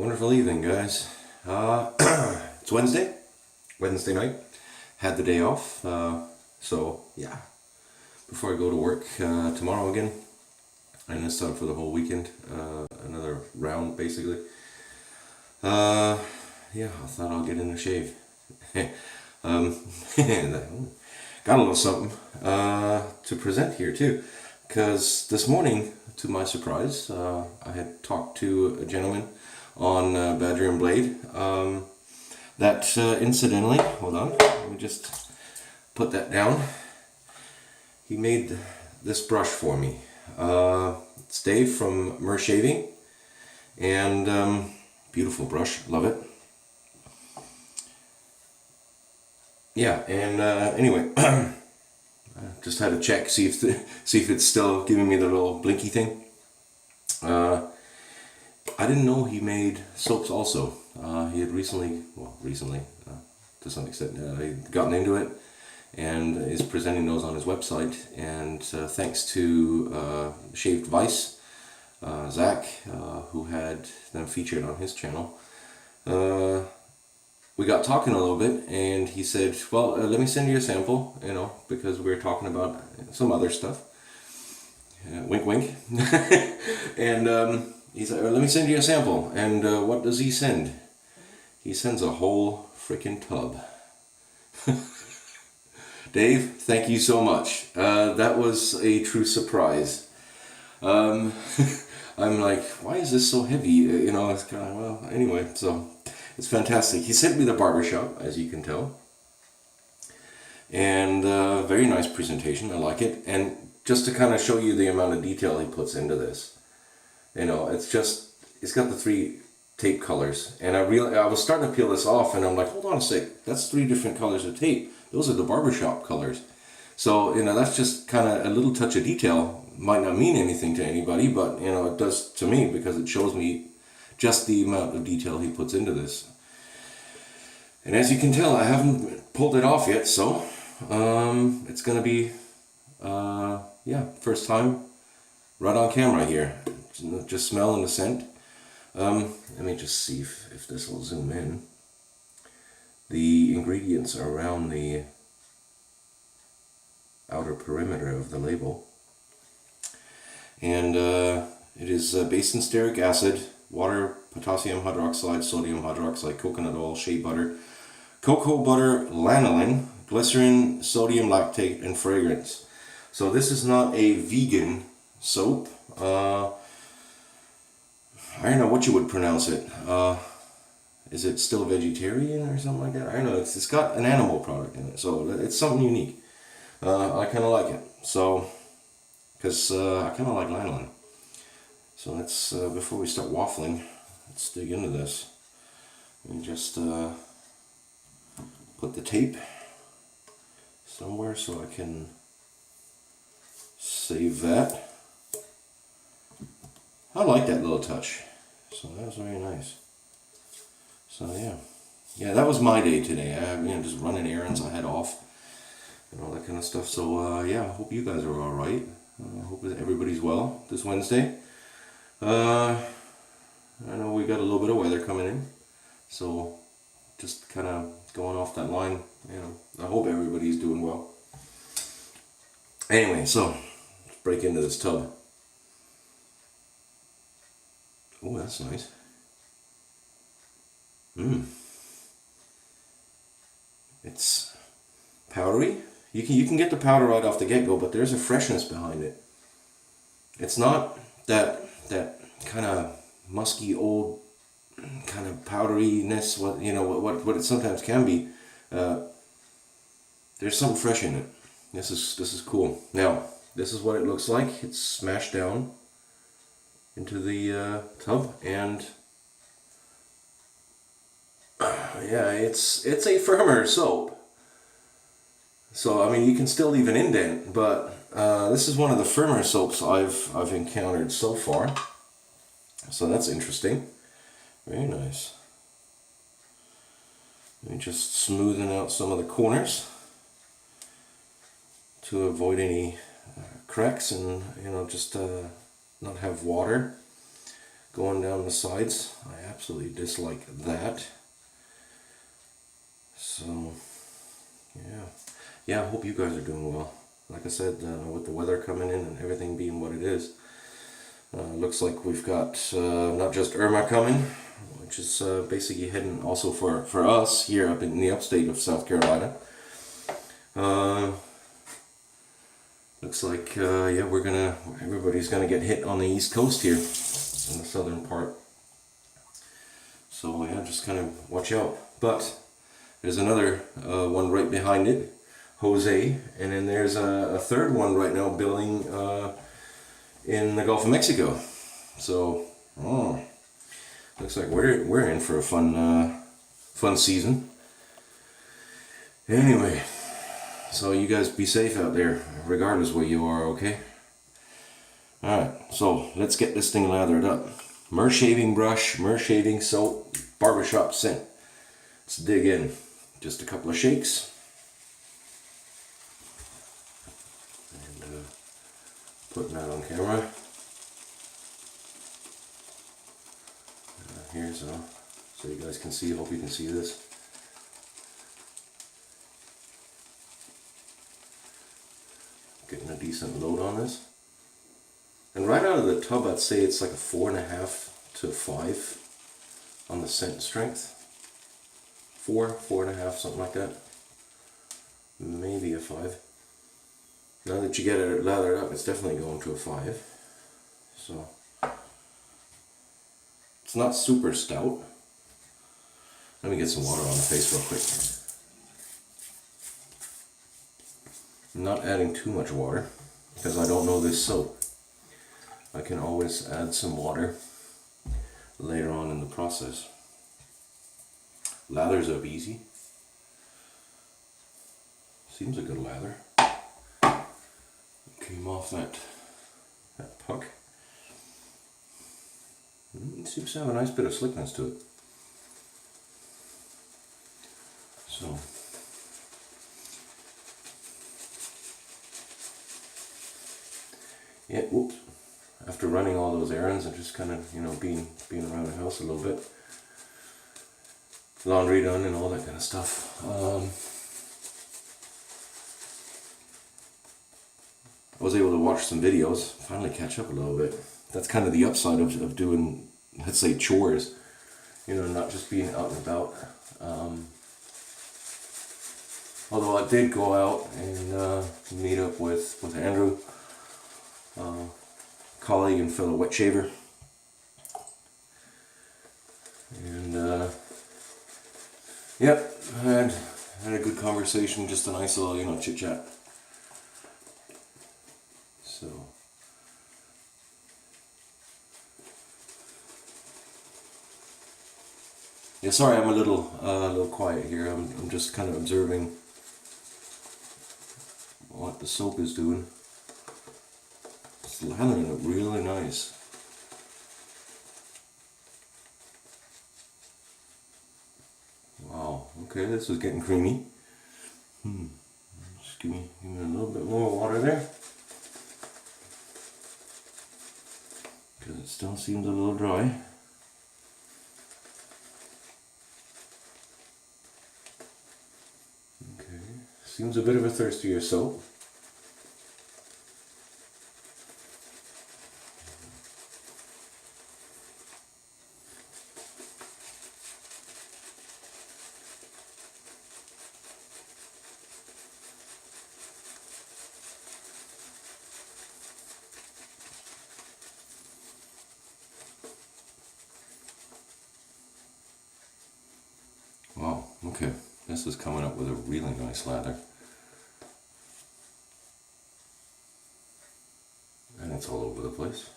Wonderful evening, guys. It's Wednesday night. Had the day off, so yeah. Before I go to work tomorrow again, and it's time for the whole weekend. Another round, basically. Yeah, I thought I'll get in a shave. um, got a little something to present here too, because this morning, to my surprise, I had talked to a gentleman on Badger and Blade. That incidentally, hold on, let me just put that down. He made this brush for me. It's Dave from MERshaving, and beautiful brush, love it. Yeah, and anyway, just had to check, see if it's still giving me the little blinky thing. I didn't know he made soaps also. He had recently, to some extent, he'd gotten into it and is presenting those on his website. And thanks to Shaved Vice, Zach, who had them featured on his channel, we got talking a little bit, and he said, well, let me send you a sample, because we were talking about some other stuff. Wink, wink. And he said, let me send you a sample. And what does he send? He sends a whole freaking tub. Dave, thank you so much. That was a true surprise. I'm like, why is this so heavy? It's kind of, well, anyway, so it's fantastic. He sent me the barbershop, as you can tell. And very nice presentation, I like it. And just to kind of show you the amount of detail he puts into this. It's got the 3 tape colors, and I was starting to peel this off, and I'm like, hold on a sec, that's 3 different colors of tape. Those are the barbershop colors. So, that's just kind of a little touch of detail. Might not mean anything to anybody, but, it does to me, because it shows me just the amount of detail he puts into this. And as you can tell, I haven't pulled it off yet, so it's going to be, first time right on camera here. Just smelling the scent. Let me just see if this will zoom in. The ingredients are around the outer perimeter of the label. And it is based in stearic acid, water, potassium hydroxide, sodium hydroxide, coconut oil, shea butter, cocoa butter, lanolin, glycerin, sodium lactate, and fragrance. So this is not a vegan soap. I don't know what you would pronounce it. Is it still vegetarian or something like that? I don't know. It's got an animal product in it, so it's something unique. I kind of like it. So, because I kind of like lanolin. So let's, before we start waffling, let's dig into this. Let me just put the tape somewhere so I can save that. I like that little touch. So that was very nice. So yeah, that was my day today. I just running errands. I had off and all that kind of stuff. So yeah, I hope you guys are all right. I hope that everybody's well this Wednesday. I know we got a little bit of weather coming in, so just kind of going off that line. I hope everybody's doing well. Anyway, so let's break into this tub. Oh, that's nice. It's powdery. You can get the powder right off the get-go, but there's a freshness behind it. It's not that kind of musky old kind of powderiness. What it sometimes can be. There's something fresh in it. This is cool. Now this is what it looks like. It's smashed down into the tub, and yeah, it's a firmer soap. So I mean, you can still leave an indent, but this is one of the firmer soaps I've encountered so far. So that's interesting. Very nice. Let me just smoothen out some of the corners to avoid any cracks, and just not have water going down the sides. I absolutely dislike that. So, yeah, I hope you guys are doing well. Like I said, with the weather coming in and everything being what it is, looks like we've got not just Irma coming, which is basically heading also for us here up in the upstate of South Carolina. Looks like yeah, everybody's gonna get hit on the East Coast here in the southern part. So yeah, just kind of watch out. But there's another one right behind it, Jose, and then there's a third one right now building in the Gulf of Mexico. So looks like we're in for a fun season. Anyway, so you guys be safe out there, regardless where you are, okay? Alright, so let's get this thing lathered up. MERshaving brush, MERshaving soap, barbershop scent. Let's dig in. Just a couple of shakes. And putting that on camera. Here's so you guys can see. Hope you can see this. Getting a decent load on this. And right out of the tub, I'd say it's like a 4.5 to 5 on the scent strength. 4.5, something like that. Maybe a 5. Now that you get it lathered up, it's definitely going to a 5. So it's not super stout. Let me get some water on the face real quick. I'm not adding too much water because I don't know this soap. I can always add some water later on in the process. Lathers up easy. Seems a good lather. Came off that puck. It seems to have a nice bit of slickness to it. So yeah, whoops. After running all those errands and just kind of, being around the house a little bit, laundry done and all that kind of stuff. I was able to watch some videos, finally catch up a little bit. That's kind of the upside of doing, let's say, chores, not just being out and about. Although I did go out and meet up with Andrew, colleague and fellow wet shaver, and yep, had a good conversation, just a nice little chit chat. So yeah, sorry I'm a little quiet here. I'm just kind of observing what the soap is doing. It's lathering it really nice. Wow, okay, this is getting creamy. Just give me a little bit more water there. Because it still seems a little dry. Okay, seems a bit of a thirstier soap. Wow, okay, this is coming up with a really nice lather. And it's all over the place.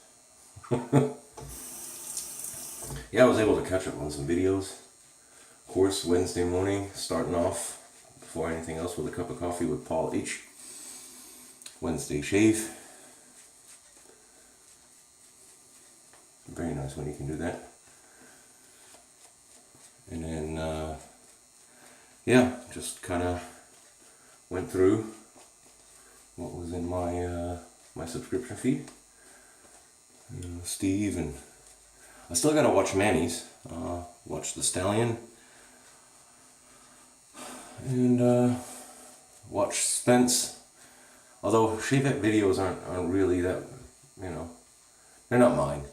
Yeah, I was able to catch up on some videos. Of course, Wednesday morning, starting off, before anything else, with a cup of coffee with Paul H. Wednesday shave. Very nice when you can do that. And then, yeah, just kind of went through what was in my my subscription feed. Steve and I still gotta watch Manny's, watch the Stallion, and watch Spence. Although Shavette videos aren't really that, you know, they're not mine.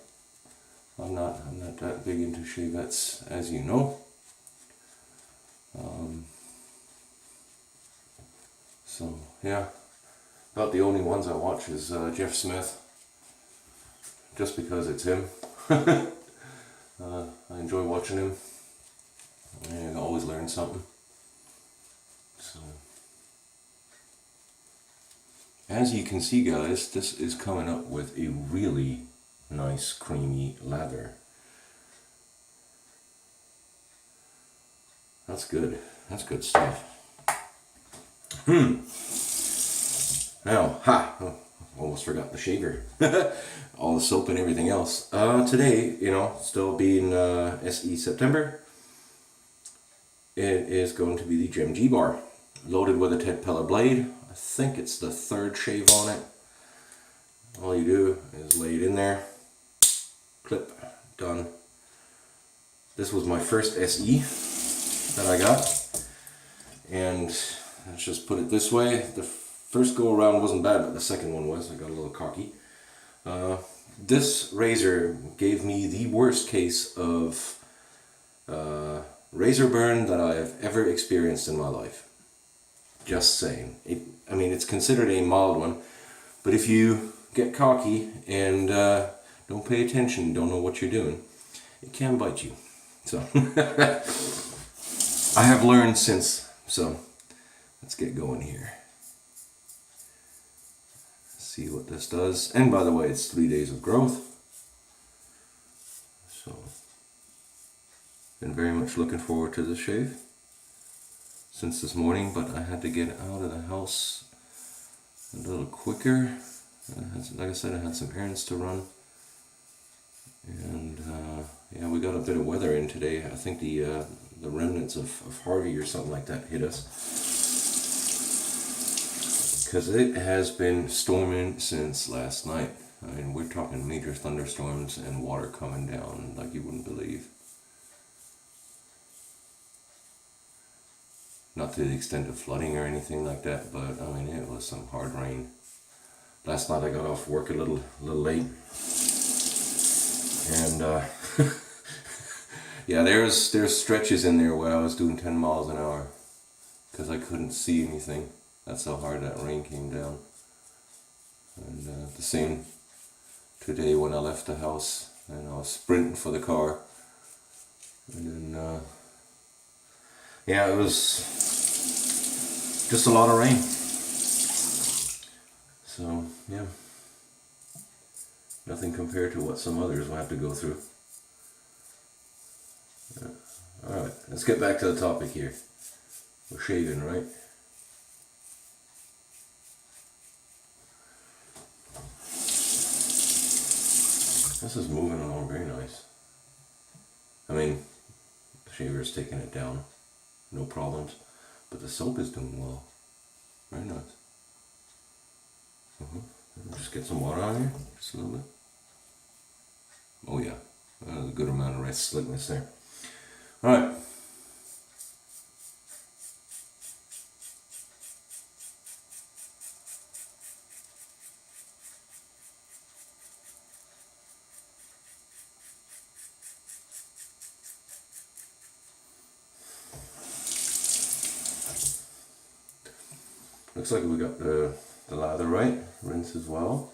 I'm not that big into Shavettes, as you know. So yeah, about the only ones I watch is Jeff Smith, just because it's him. I enjoy watching him. I always learn something. So, as you can see, guys, this is coming up with a really nice creamy lather. That's good. That's good stuff. Now, almost forgot the shaver. All the soap and everything else. Today, you know, still being SE September, it is going to be the Gem G bar, loaded with a Ted Peller blade. I think it's the third shave on it. All you do is lay it in there, clip, done. This was my first SE that I got, and let's just put it this way. The first go around wasn't bad, but the second one was. I got a little cocky. This razor gave me the worst case of razor burn that I have ever experienced in my life. Just saying. I mean, it's considered a mild one, but if you get cocky and don't pay attention, don't know what you're doing, it can bite you. So I have learned since. So let's get going here. See what this does. And by the way, it's 3 days of growth. So, been very much looking forward to this shave since this morning, but I had to get out of the house a little quicker. Like I said, I had some errands to run. And yeah, we got a bit of weather in today. I think the remnants of Harvey or something like that hit us. Because it has been storming since last night. I mean, we're talking major thunderstorms and water coming down like you wouldn't believe. Not to the extent of flooding or anything like that, but I mean, it was some hard rain. Last night I got off work a little late. And yeah, there's stretches in there where I was doing 10 miles an hour because I couldn't see anything. That's how hard that rain came down. And the same today when I left the house and I was sprinting for the car. And then, yeah, it was just a lot of rain. So, yeah. Nothing compared to what some others will have to go through. Alright, let's get back to the topic here. We're shaving, right? This is moving along very nice. I mean, the shaver is taking it down, no problems, but the soap is doing well. Very nice. Just get some water on here, just a little bit. Oh yeah, a good amount of red slickness there. Alright. Looks like we got the lather right, rinse as well.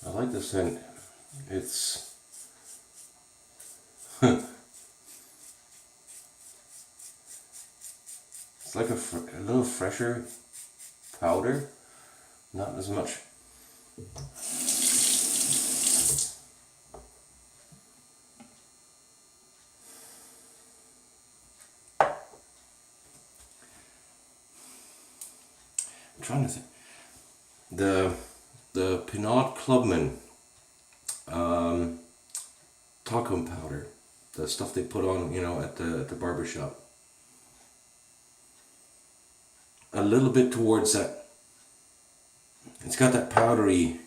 I like the scent. It's it's like a little fresher powder, not as much. trying to think. The Pinot Clubman talcum powder, the stuff they put on, at the barbershop. A little bit towards that. It's got that powdery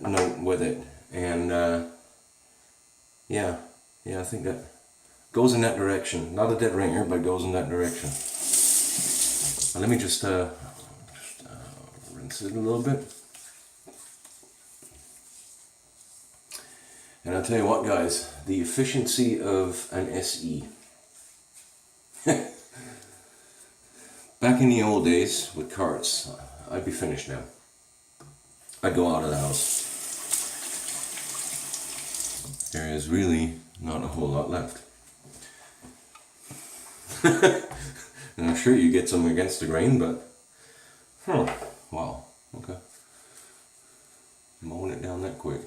note with it, and yeah, I think that goes in that direction. Not a dead ringer, but goes in that direction. Let me just rinse it a little bit. And I'll tell you what, guys, the efficiency of an SE. Back in the old days with carts, I'd be finished now. I'd go out of the house. There is really not a whole lot left. And I'm sure you get some against the grain, but wow, okay. Mowing it down that quick.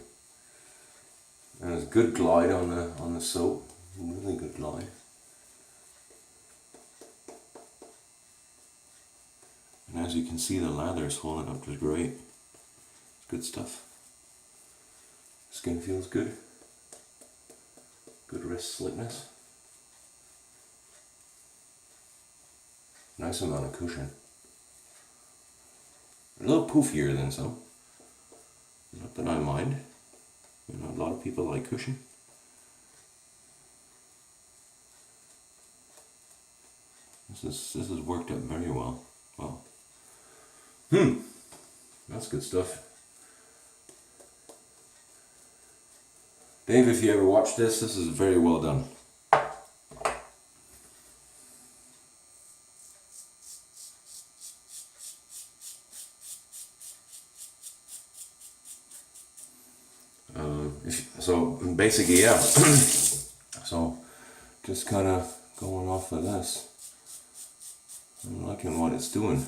And there's good glide on the soap, really good glide. And as you can see, the lather is holding up just great. It's good stuff. Skin feels good. Good wrist slickness. Nice amount of cushion. A little poofier than some. Not that I mind. A lot of people like cushion. This has worked out very well. Wow. That's good stuff. Dave, if you ever watch this is very well done. So basically, yeah. So just kind of going off of this. I'm liking what it's doing.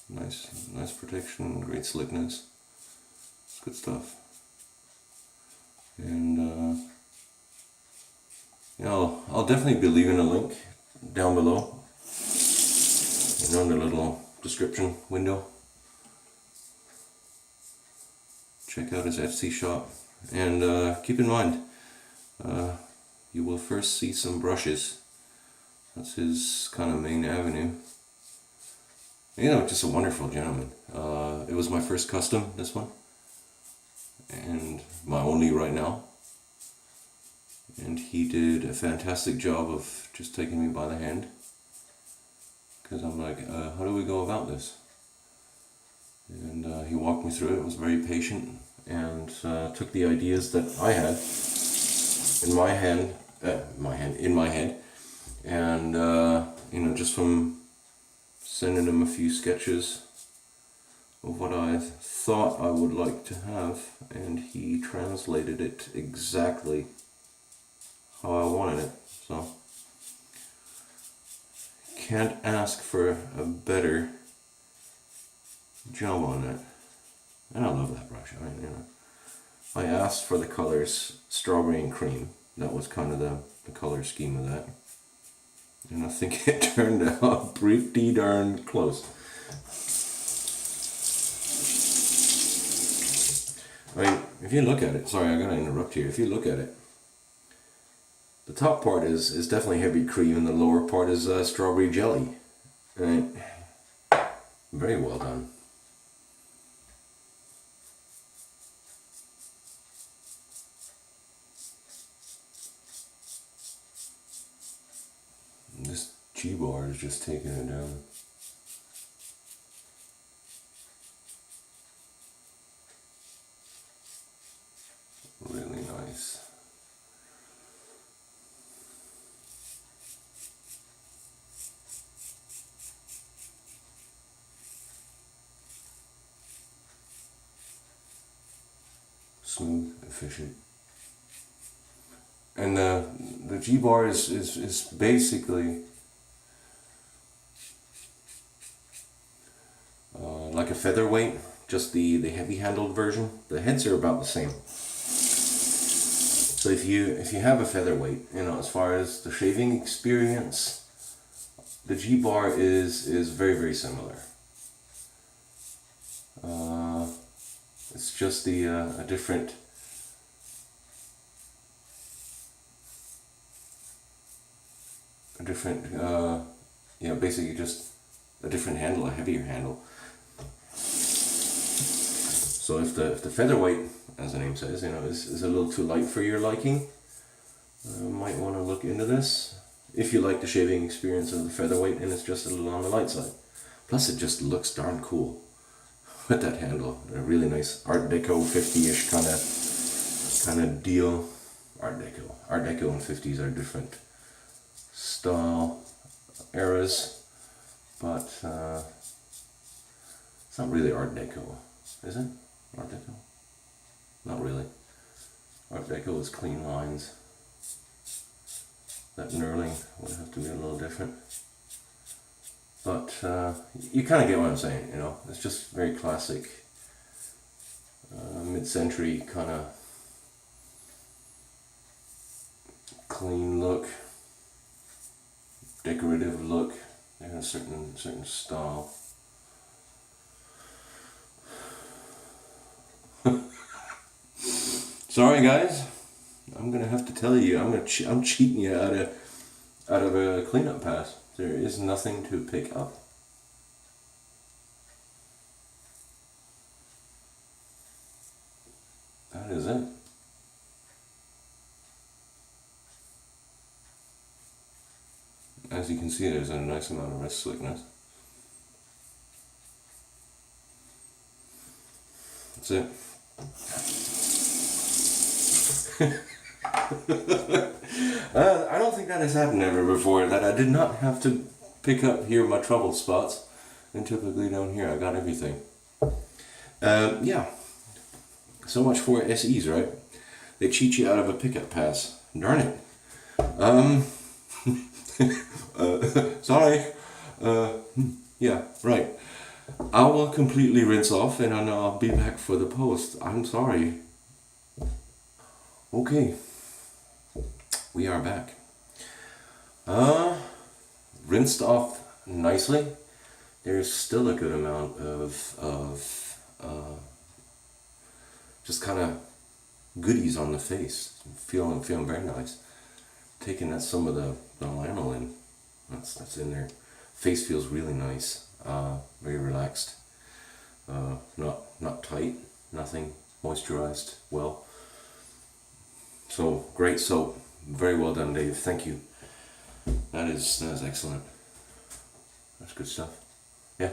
Nice protection, great slickness. It's good stuff. And I'll definitely be leaving a link down below, in the little description window. Check out his Etsy shop, and keep in mind, you will first see some brushes. That's his kind of main avenue. Just a wonderful gentleman. It was my first custom, this one, and my only right now. And he did a fantastic job of just taking me by the hand, because I'm like, how do we go about this? And he walked me through it. It was very patient, and took the ideas that I had in my head, and just from sending him a few sketches of what I thought I would like to have, and he translated it exactly how I wanted it. So can't ask for a better job on it. And I love that brush. I asked for the colors strawberry and cream. That was kind of the color scheme of that. And I think it turned out pretty darn close. If you look at it, sorry, I gotta interrupt here. If you look at it, the top part is definitely heavy cream, and the lower part is strawberry jelly. Right? Very well done. And this G-bar is just taking it down. Really nice. Smooth, efficient. And the G-bar is basically like a featherweight, just the heavy handled version. The heads are about the same. So if you have a featherweight, as far as the shaving experience, the G bar is very, very similar. It's just a different basically just a different handle, a heavier handle. So if the featherweight, as the name says, is a little too light for your liking, might want to look into this. If you like the shaving experience of the featherweight and it's just a little on the light side. Plus it just looks darn cool with that handle. A really nice Art Deco 50-ish kind of deal. Art Deco and 50s are different style eras, but it's not really Art Deco, is it? Art Deco? Not really. Art Deco is clean lines. That knurling would have to be a little different. But you kind of get what I'm saying, It's just very classic, mid-century kind of clean look, decorative look, and a certain style. Sorry guys, I'm gonna have to tell you, I'm cheating you out of a cleanup pass. There is nothing to pick up. That is it. As you can see, there's a nice amount of wrist slickness. That's it. I don't think that has happened ever before, that I did not have to pick up here my trouble spots, and typically down here I got everything. Yeah, so much for SEs, right? They cheat you out of a pickup pass. Darn it. Sorry. Yeah, right. I will completely rinse off and then I'll be back for the post. I'm sorry. Okay. We are back. Rinsed off nicely. There's still a good amount of just kind of goodies on the face. Feeling very nice. Taking that some of the lanolin that's in there. Face feels really nice. Very relaxed. Not tight. Nothing. Moisturized well. So great soap. Very well done, Dave. Thank you. That is excellent. That's good stuff. Yeah.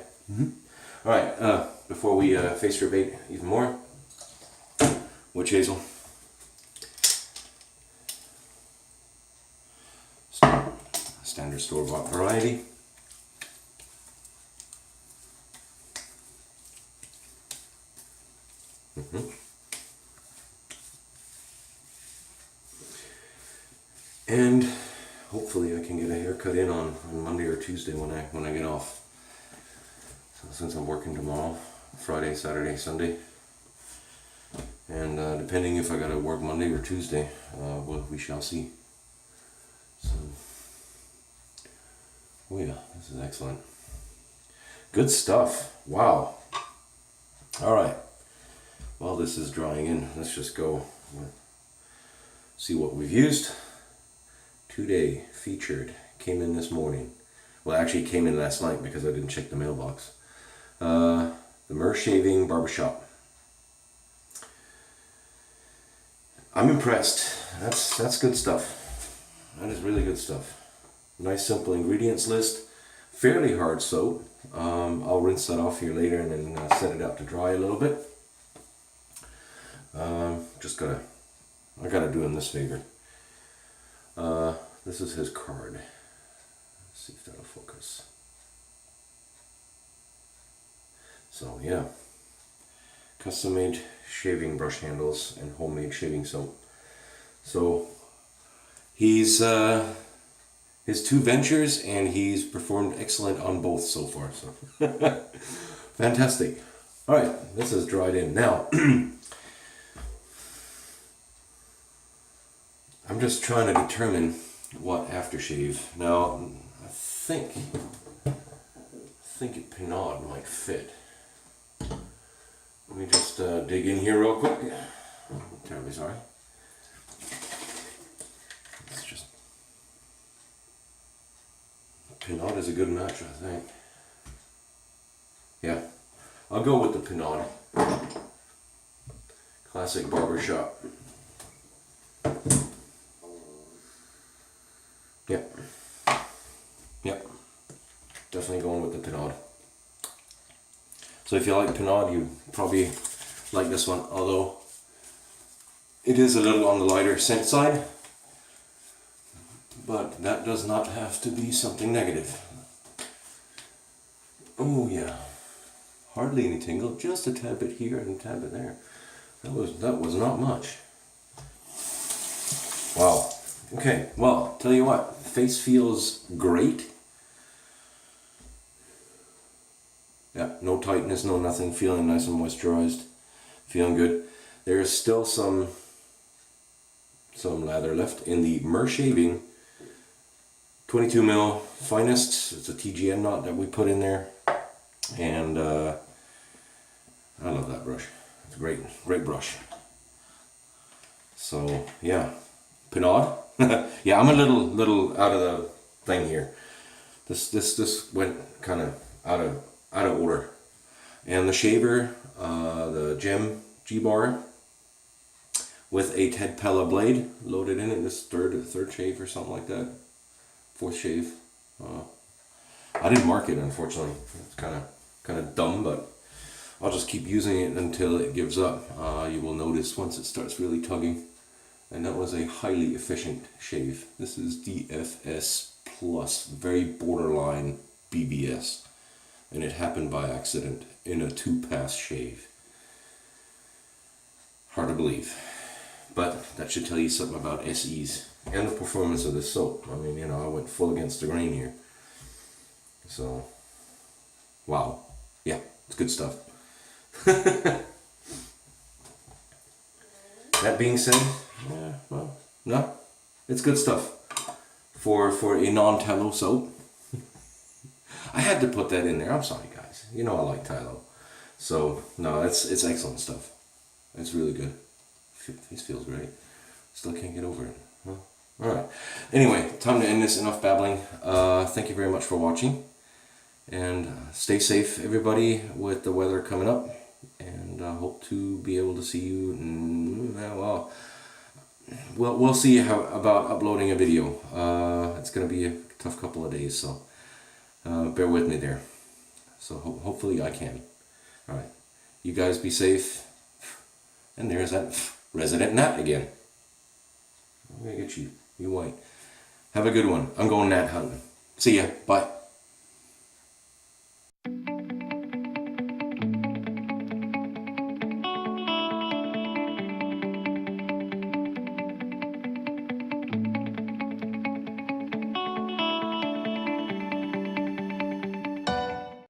All right. Before we face rebate even more, witch hazel. Standard store-bought variety. And hopefully I can get a haircut in on Monday or Tuesday when I get off. So since I'm working tomorrow, Friday, Saturday, Sunday, and depending if I got to work Monday or Tuesday, well, we shall see. So, oh yeah, this is excellent. Good stuff. Wow. All right. While this is drying in, let's just go see what we've used. Today featured, came in this morning. Well, actually it came in last night because I didn't check the mailbox. The MERshaving Barbershop. I'm impressed. That's good stuff. That is really good stuff. Nice simple ingredients list. Fairly hard soap. I'll rinse that off here later and then set it out to dry a little bit. I gotta do him this favor. This is his card. Let's see if that'll focus. So yeah, custom made shaving brush handles and homemade shaving soap. So he's his two ventures and he's performed excellent on both so far. So fantastic. All right, this is dried in now. I'm just trying to determine what aftershave. Now, I think a pinard might fit. Let me just dig in here real quick. I'm terribly sorry. It's just pinard is a good match, I think. Yeah, I'll go with the pinard. Classic barbershop. Yep. Yep. Definitely going with the pinard. So if you like pinard, you probably like this one, although it is a little on the lighter scent side, but that does not have to be something negative. Oh yeah, hardly any tingle, just a tad bit here and a tad bit there. That was not much. Wow. Okay, well, tell you what, face feels great. Yeah, no tightness, no nothing, feeling nice and moisturized, feeling good. There's still some lather left in the MERshaving 22 mil finest. It's a TGN knot that we put in there, and I love that brush. It's a great brush. So yeah, pinard. Yeah, I'm a little out of the thing here. This went kind of out of order. And the shaver, the Gem G-Bar with a Ted Pella blade loaded in it. This third shave or something like that. Fourth shave. I didn't mark it, unfortunately. It's kind of dumb, but I'll just keep using it until it gives up. You will notice once it starts really tugging. And that was a highly efficient shave. This is DFS plus, very borderline BBS. And it happened by accident in a 2-pass shave. Hard to believe. But that should tell you something about SEs and the performance of this soap. I mean, you know, I went full against the grain here. So, wow. Yeah, it's good stuff. That being said, yeah, well, no, it's good stuff for a non-tallow soap. I had to put that in there. I'm sorry, guys. You know I like tallow. So, no, it's excellent stuff. It's really good. This feels great. Still can't get over it. Well, alright. Anyway, time to end this. Enough babbling. Thank you very much for watching. And stay safe, everybody, with the weather coming up. And I hope to be able to see you. Well, we'll see about uploading a video. It's going to be a tough couple of days, so bear with me there. So hopefully I can. Alright, you guys be safe. And there's that resident gnat again. I'm going to get you. You white. Have a good one. I'm going gnat hunting. See ya. Bye.